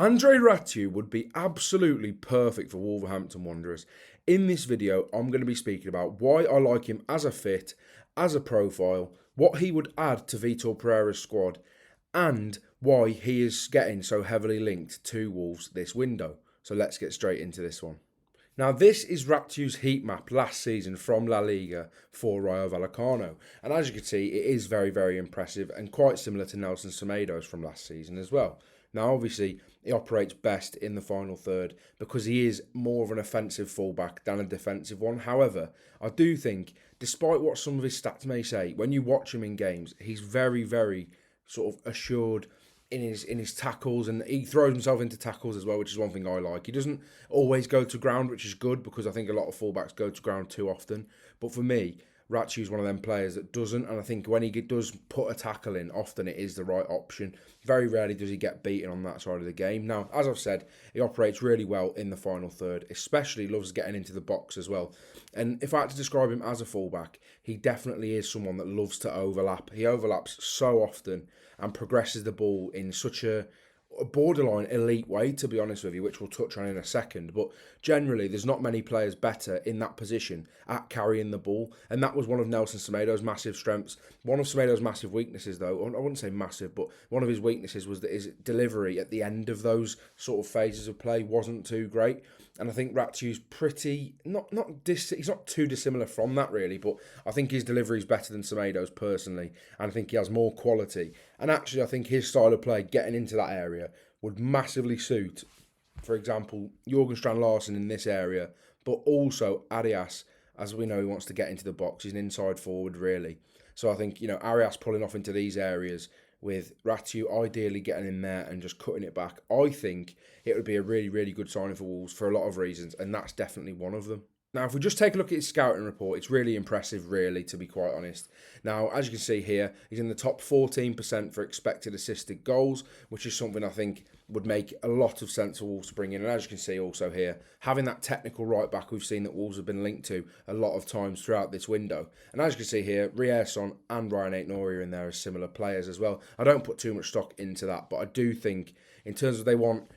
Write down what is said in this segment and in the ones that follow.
Andrei Ratiu would be absolutely perfect for Wolverhampton Wanderers. In this video, I'm going to be speaking about why I like him as a fit, as a profile, what he would add to Vitor Pereira's squad, and why he is getting so heavily linked to Wolves this window. So let's get straight into this one. Now, this is Ratiu's heat map last season from La Liga for Rayo Vallecano. And as you can see, it is very, very impressive and quite similar to Nelson Semedo's from last season as well. Now, obviously, he operates best in the final third because he is more of an offensive fullback than a defensive one. However, I do think, despite what some of his stats may say, when you watch him in games, he's very, very sort of assured in his tackles, and he throws himself into tackles as well, which is one thing I like. He doesn't always go to ground, which is good because I think a lot of fullbacks go to ground too often. But for me, Ratiu is one of them players that doesn't, and I think when he does put a tackle in, often it is the right option. Very rarely does he get beaten on that side of the game. Now, as I've said, he operates really well in the final third, especially loves getting into the box as well. And if I had to describe him as a fullback, he definitely is someone that loves to overlap. He overlaps so often and progresses the ball in such a borderline elite way, to be honest with you, which we'll touch on in a second. But generally, there's not many players better in that position at carrying the ball, and that was one of Nelson Semedo's massive strengths. One of Semedo's massive weaknesses, though, I wouldn't say massive, but one of his weaknesses was that his delivery at the end of those sort of phases of play wasn't too great. And I think Ratiu's pretty he's not too dissimilar from that really, but I think his delivery is better than Semedo's personally, and I think he has more quality. And actually, I think his style of play, getting into that area, would massively suit, for example, Jurgen Strand Larsen in this area, but also Arias, as we know he wants to get into the box. He's an inside forward really. So I think, Arias pulling off into these areas with Ratiu ideally getting in there and just cutting it back, I think it would be a really, really good signing for Wolves for a lot of reasons, and that's definitely one of them. Now, if we just take a look at his scouting report, it's really impressive, really, to be quite honest. Now, as you can see here, he's in the top 14% for expected assisted goals, which is something I think would make a lot of sense for Wolves to bring in. And as you can see also here, having that technical right back we've seen that Wolves have been linked to a lot of times throughout this window. And as you can see here, Rierson and Ryan Aït-Nouri are in there as similar players as well. I don't put too much stock into that, but I do think in terms of they want,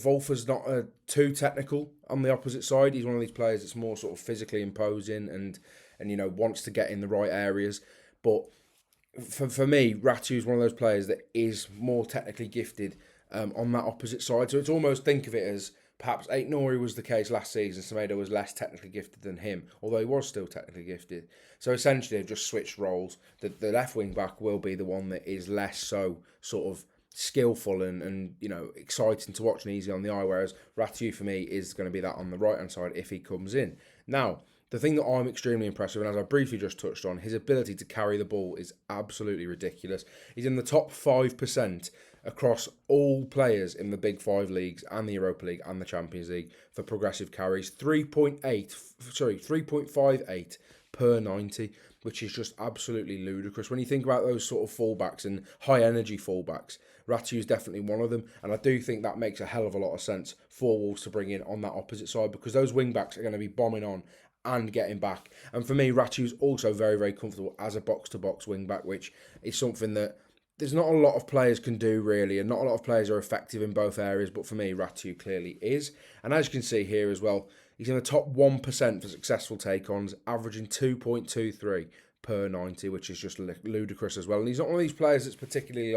Wolfer's not too technical on the opposite side. He's one of these players that's more sort of physically imposing and wants to get in the right areas. But for me, Ratiu is one of those players that is more technically gifted on that opposite side. So it's almost, think of it as perhaps Aït-Nouri was the case last season. Semedo was less technically gifted than him, although he was still technically gifted. So essentially, they've just switched roles. The left wing back will be the one that is less so sort of skillful and exciting to watch and easy on the eye, whereas Ratiu for me is going to be that on the right hand side if he comes in. Now, the thing that I'm extremely impressed with, and as I briefly just touched on, his ability to carry the ball is absolutely ridiculous. He's in the top 5% across all players in the Big Five leagues and the Europa League and the Champions League for progressive carries. 3.58 per 90, which is just absolutely ludicrous. When you think about those sort of fullbacks and high energy fullbacks, Ratiu is definitely one of them, and I do think that makes a hell of a lot of sense for Wolves to bring in on that opposite side, because those wing backs are going to be bombing on and getting back. And for me, Ratiu is also very, very comfortable as a box-to-box wing back, which is something that there's not a lot of players can do really, and not a lot of players are effective in both areas, but for me, Ratiu clearly is. And as you can see here as well, he's in the top 1% for successful take-ons, averaging 2.23 per 90, which is just ludicrous as well. And he's not one of these players that's particularly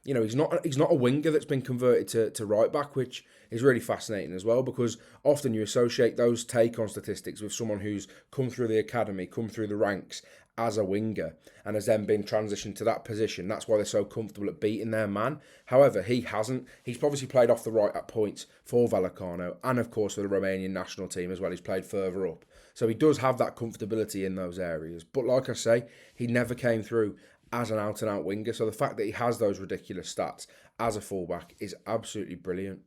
he's not a winger that's been converted to right back, which is really fascinating as well, because often you associate those take-on statistics with someone who's come through the academy, come through the ranks as a winger, and has then been transitioned to that position. That's why they're so comfortable at beating their man. However, he hasn't. He's obviously played off the right at points for Vallecano, and of course for the Romanian national team as well. He's played further up. So he does have that comfortability in those areas. But like I say, he never came through as an out-and-out winger. So the fact that he has those ridiculous stats as a fullback is absolutely brilliant.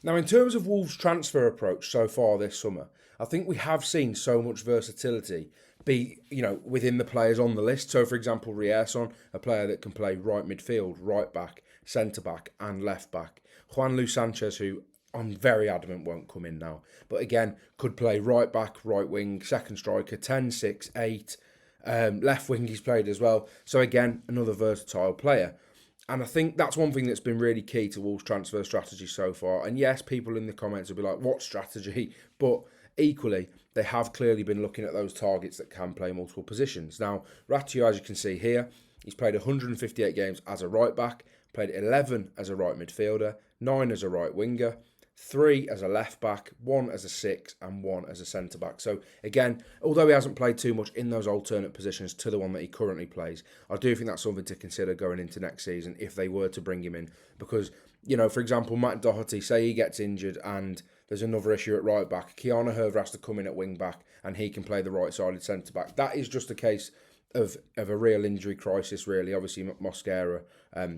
Now, in terms of Wolves' transfer approach so far this summer, I think we have seen so much versatility be, within the players on the list. So, for example, Rierson, a player that can play right midfield, right back, centre-back and left back. Juan Luis Sanchez, who I'm very adamant won't come in now, but again, could play right back, right wing, second striker, 10, 6, 8, left wing he's played as well. So again, another versatile player. And I think that's one thing that's been really key to Wolves' transfer strategy so far. And yes, people in the comments will be like, what strategy? But equally, they have clearly been looking at those targets that can play multiple positions. Now, Ratiu, as you can see here, he's played 158 games as a right back, played 11 as a right midfielder, 9 as a right winger, 3 as a left back, 1 as a 6, and 1 as a centre back. So again, although he hasn't played too much in those alternate positions to the one that he currently plays, I do think that's something to consider going into next season if they were to bring him in. Because, you know, for example, Matt Doherty, say he gets injured and there's another issue at right back, Keanu Herver has to come in at wing back and he can play the right-sided centre back. That is just a case of a real injury crisis, really. Obviously, Mosquera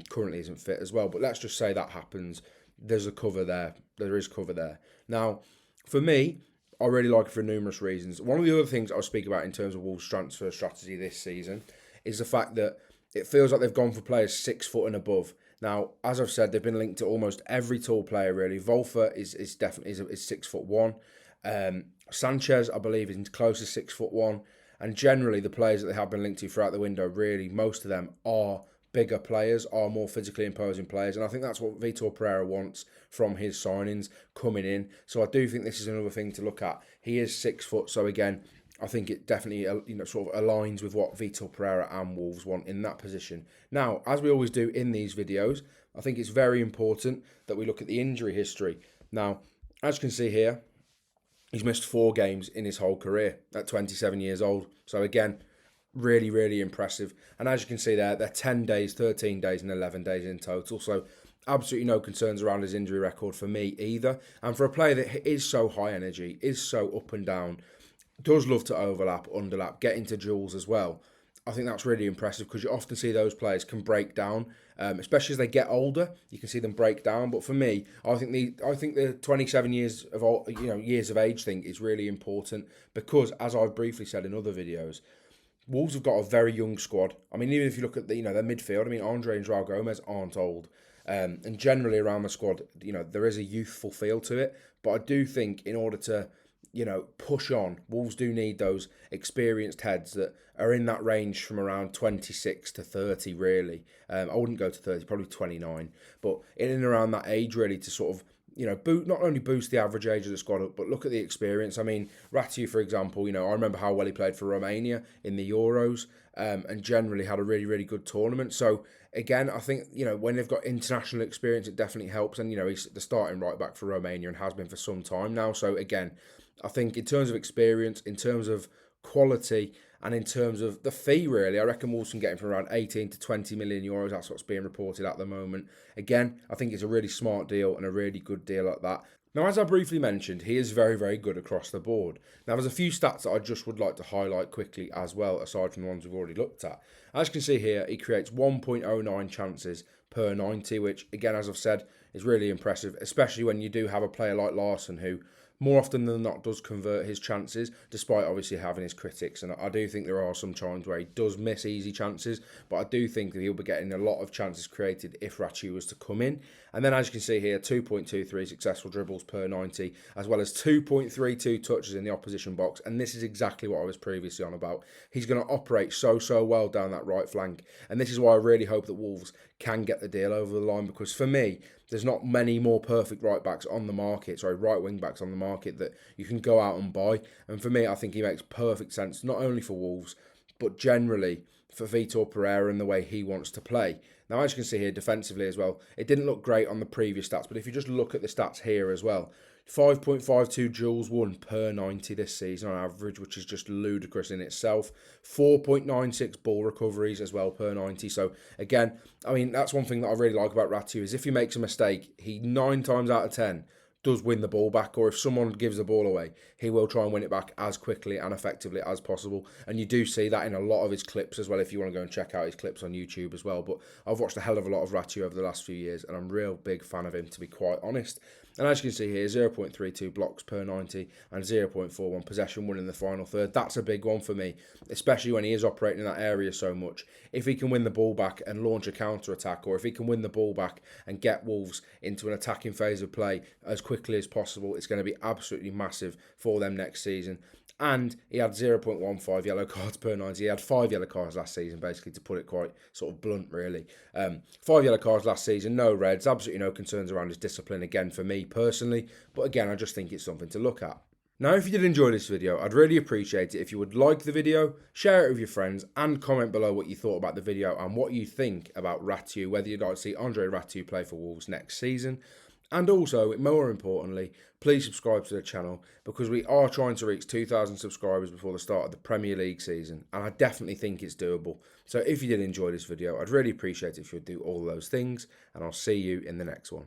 currently isn't fit as well, but let's just say that happens. There's a cover there. There is cover there. Now, for me, I really like it for numerous reasons. One of the other things I'll speak about in terms of Wolves' transfer strategy this season is the fact that it feels like they've gone for players 6 foot and above. Now, as I've said, they've been linked to almost every tall player, really. Wolfer is definitely is 6'1". Sanchez, I believe, is close to 6'1". And generally, the players that they have been linked to throughout the window, really, most of them are bigger players, are more physically imposing players. And I think that's what Vitor Pereira wants from his signings coming in. So I do think this is another thing to look at. He is 6 foot. So again, I think it definitely sort of aligns with what Vitor Pereira and Wolves want in that position. Now, as we always do in these videos, I think it's very important that we look at the injury history. Now, as you can see here, he's missed 4 games in his whole career at 27 years old. So again, really, really impressive. And as you can see there, they're 10 days, 13 days and 11 days in total. So absolutely no concerns around his injury record for me either. And for a player that is so high energy, is so up and down, does love to overlap, underlap, get into duels as well, I think that's really impressive because you often see those players can break down, especially as they get older. You can see them break down. But for me, I think the 27 years of years of age thing is really important because, as I've briefly said in other videos, Wolves have got a very young squad. I mean, even if you look at their midfield, I mean, Andrei and João Gomez aren't old. And generally around the squad, there is a youthful feel to it. But I do think in order to, push on, Wolves do need those experienced heads that are in that range from around 26 to 30, really. I wouldn't go to 30, probably 29. But in and around that age, really, to sort of, not only boost the average age of the squad, but look at the experience. I mean, Ratiu, for example, I remember how well he played for Romania in the Euros, and generally had a really, really good tournament. So, again, I think, when they've got international experience, it definitely helps. And, he's the starting right back for Romania and has been for some time now. So, again, I think in terms of experience, in terms of quality, and in terms of the fee, really, I reckon Wolves can get him for around 18 to 20 million euros. That's what's being reported at the moment. Again, I think it's a really smart deal and a really good deal at that. Now, as I briefly mentioned, he is very, very good across the board. Now, there's a few stats that I just would like to highlight quickly as well, aside from the ones we've already looked at. As you can see here, he creates 1.09 chances per 90, which, again, as I've said, is really impressive, especially when you do have a player like Larson who, more often than not, does convert his chances, despite obviously having his critics. And I do think there are some times where he does miss easy chances, but I do think that he'll be getting a lot of chances created if Ratiu was to come in. And then, as you can see here, 2.23 successful dribbles per 90, as well as 2.32 touches in the opposition box. And this is exactly what I was previously on about. He's going to operate so well down that right flank. And this is why I really hope that Wolves can get the deal over the line, because for me, there's not many more perfect right wing backs on the market that you can go out and buy. And for me, I think he makes perfect sense, not only for Wolves, but generally for Vitor Pereira and the way he wants to play. Now, as you can see here, defensively as well, it didn't look great on the previous stats, but if you just look at the stats here as well, 5.52 duels won per 90 this season on average, which is just ludicrous in itself. 4.96 ball recoveries as well per 90. So again, I mean, that's one thing that I really like about Ratiu is if he makes a mistake, he 9 times out of 10 does win the ball back, or if someone gives the ball away, he will try and win it back as quickly and effectively as possible. And you do see that in a lot of his clips as well, if you want to go and check out his clips on YouTube as well. But I've watched a hell of a lot of Ratiu over the last few years, and I'm a real big fan of him, to be quite honest. And as you can see here, 0.32 blocks per 90 and 0.41 possession won in the final third. That's a big one for me, especially when he is operating in that area so much. If he can win the ball back and launch a counter-attack, or if he can win the ball back and get Wolves into an attacking phase of play as quickly quickly as possible. It's going to be absolutely massive for them next season. And he had 0.15 yellow cards per 90. He had 5 yellow cards last season, basically, to put it quite sort of blunt, really. 5 yellow cards last season, no reds, absolutely no concerns around his discipline, again, for me personally. But again, I just think it's something to look at. Now, if you did enjoy this video, I'd really appreciate it if you would like the video, share it with your friends, and comment below what you thought about the video and what you think about Ratiu, whether you'd like to see Andrei Ratiu play for Wolves next season. And also, more importantly, please subscribe to the channel, because we are trying to reach 2,000 subscribers before the start of the Premier League season, and I definitely think it's doable. So if you did enjoy this video, I'd really appreciate it if you'd do all those things, and I'll see you in the next one.